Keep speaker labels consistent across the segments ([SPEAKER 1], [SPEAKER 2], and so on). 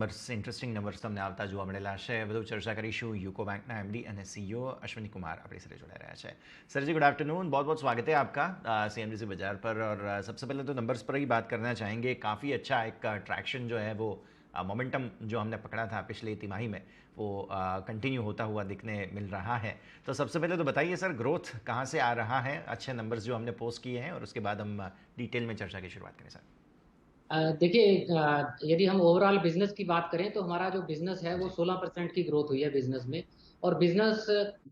[SPEAKER 1] Numbers interesting numbers તમને આવતા જોવા મળેલા છે. વધુ ચર્ચા કરીશું. यूको बैंक एमडी અને સીईओ अश्विनी कुमार अपनी साथ जुड़ा रहा है. सर जी, गुड आफ्टरनून. बहुत बहुत स्वागत है आपका सीएमडीसी बाजार पर. और सबसे पहले तो नंबर्स पर ही बात करना चाहेंगे. काफ़ी अच्छा एक ट्रैक्शन जो है वो मोमेंटम जो हमने पकड़ा था पिछले तिमाही में वो कंटिन्यू होता हुआ दिखने मिल रहा है. तो सबसे पहले तो बताइए सर, ग्रोथ कहाँ से आ रहा है? अच्छे नंबर्स जो हमने पोस्ट किए हैं और उसके बाद हम डिटेल में चर्चा की शुरुआत करें सर.
[SPEAKER 2] देखिए, यदि हम ओवरऑल बिजनेस की बात करें तो हमारा जो बिजनेस है वो
[SPEAKER 1] जी.
[SPEAKER 2] 16% की ग्रोथ हुई है बिजनेस में। और बिजनेस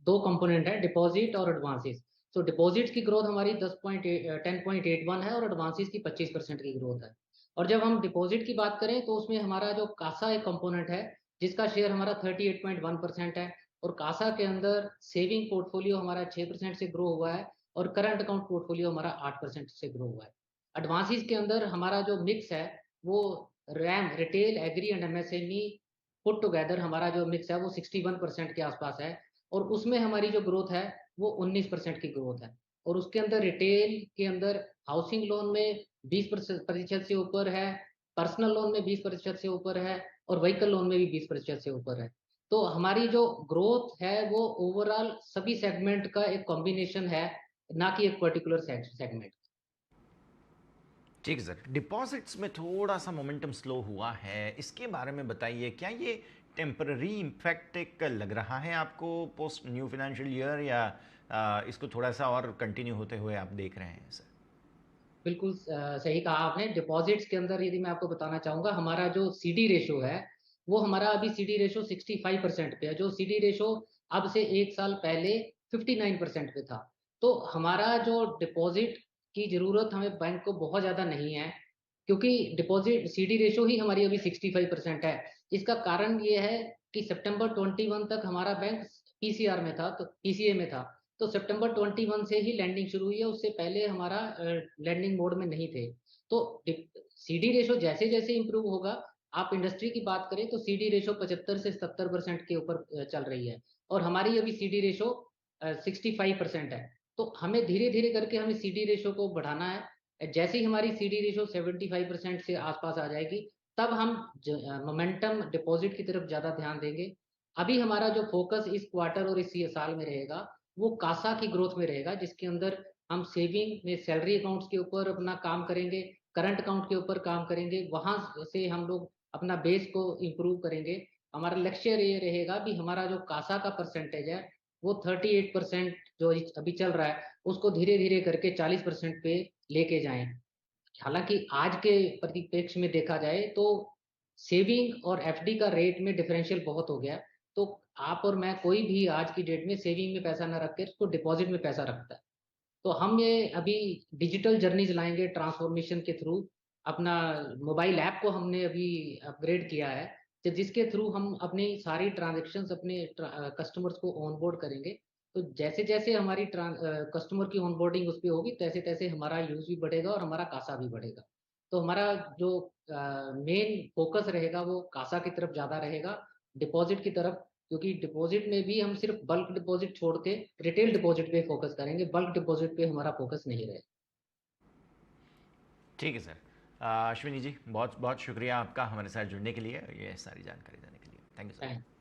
[SPEAKER 2] दो कंपोनेंट है, डिपॉजिट और एडवांसेस। तो डिपॉजिट की ग्रोथ हमारी 10.81 है और एडवांसेस की 25% की ग्रोथ है। और जब हम डिपॉजिट की बात करें तो उसमें हमारा जो कासा एक कंपोनेंट है जिसका शेयर हमारा 38.1% है। और कासा के अंदर सेविंग पोर्टफोलियो हमारा 6% से ग्रो हुआ है और करंट अकाउंट पोर्टफोलियो हमारा 8% से ग्रो हुआ है। एडवांसेस के अंदर हमारा जो मिक्स है वो RAM retail agri and MSME put together हमारा जो मिक्स है वो 61% के आसपास है। और उसमें हमारी जो ग्रोथ है वो 19% की ग्रोथ है। और उसके अंदर रिटेल के अंदर हाउसिंग लोन में 20% से ऊपर है, पर्सनल लोन में 20% से ऊपर है और व्हीकल लोन में भी 20% से ऊपर है। तो हमारी जो ग्रोथ है वो ओवरऑल सभी सेगमेंट का एक कॉम्बिनेशन है, ना कि एक पर्टिकुलर सेगमेंट।
[SPEAKER 1] ठीक है सर. डिपॉजिट्स में थोड़ा सा मोमेंटम स्लो हुआ है, इसके बारे में बताइए. क्या ये टेम्पररी इम्फेक्ट एक लग रहा है आपको पोस्ट न्यू फाइनेंशियल ईयर, या इसको थोड़ा सा और कंटिन्यू होते हुए आप देख रहे हैं सर?
[SPEAKER 2] बिल्कुल सही कहा आपने। डिपॉजिट्स के अंदर यदि मैं आपको बताना चाहूँगा, हमारा जो सीडी रेशो है, वो हमारा अभी सीडी रेशो 65% पे है, जो सीडी रेशो अब से 1 साल पहले 59% पे था। तो हमारा जो डिपॉजिट की ज़रूरत हमें बैंक को बहुत ज़्यादा नहीं है, क्योंकि डिपॉजिट सीडी रेशो ही हमारी अभी 65% है। इसका कारण ये है कि सितंबर 21 तक हमारा बैंक पीसीआर में था, तो पीसीए में था। तो सितंबर 21 से ही लैंडिंग शुरू हुई है, उससे पहले हमारा लैंडिंग मोड में नहीं थे। तो सीडी रेशो जैसे-जैसे इम्प्रूव होगा, आप इंडस्ट्री की बात करें तो सीडी रेशो 75 से 70% के ऊपर चल रही है और हमारी अभी सीडी रेशो 65% है। तो हमें धीरे-धीरे करके हमें सीडी रेशो को बढ़ाना है। जैसे ही हमारी सीडी रेशो 75% से आस-पास आ जाएगी, तब हम मोमेंटम डिपॉज़िट की तरफ ज़्यादा ध्यान देंगे। अभी हमारा जो फ़ोकस इस क्वार्टर और इस साल में रहेगा, वो कासा की ग्रोथ में रहेगा, जिसके अंदर हम सेविंग में सैलरी अकाउंट्स के ऊपर अपना काम करेंगे, करंट अकाउंट के ऊपर काम करेंगे, वहाँ से हम लोग अपना बेस को इम्प्रूव करेंगे। हमारा लक्ष्य ये रहेगा कि हमारा जो कासा का परसेंटेज है, वो 38% जो अभी चल रहा है, उसको धीरे-धीरे करके 40% पे लेके जाएँ। हालाँकि आज के परिप्रेक्ष्य में देखा जाए तो सेविंग और एफडी का रेट में डिफरेंशियल बहुत हो गया। तो आप और मैं कोई भी आज की डेट में सेविंग में पैसा ना रख के उसको डिपॉज़िट में पैसा रखता है। तो हम ये अभी डिजिटल जर्नीज़ लाएँगे ट्रांसफ़ॉर्मेशन के थ्रू। अपना मोबाइल ऐप को हमने अभी अपग्रेड किया है, तो जिसके थ्रू हम अपनी सारी ट्रांज़ैक्शंस अपने कस्टमर्स को ऑनबोर्ड करेंगे। तो जैसे-जैसे हमारी कस्टमर की ऑनबोर्डिंग उस पे होगी, तैसे-तैसे हमारा यूज़ भी बढ़ेगा और हमारा कासा भी बढ़ेगा। तो हमारा जो मेन फ़ोकस रहेगा वो कासा की तरफ ज़्यादा रहेगा, डिपॉज़िट की तरफ, क्योंकि डिपॉज़िट में भी हम सिर्फ़ बल्क डिपॉज़िट छोड़ के रिटेल डिपॉज़िट पे फ़ोकस करेंगे, बल्क डिपॉज़िट पे हमारा फ़ोकस नहीं रहेगा।
[SPEAKER 1] ठीक है सर. अश्विनी जी, बहुत बहुत शुक्रिया आपका हमारे साथ जुड़ने के लिए, ये सारी जानकारी देने के लिए. Thank you sir.
[SPEAKER 2] थैंक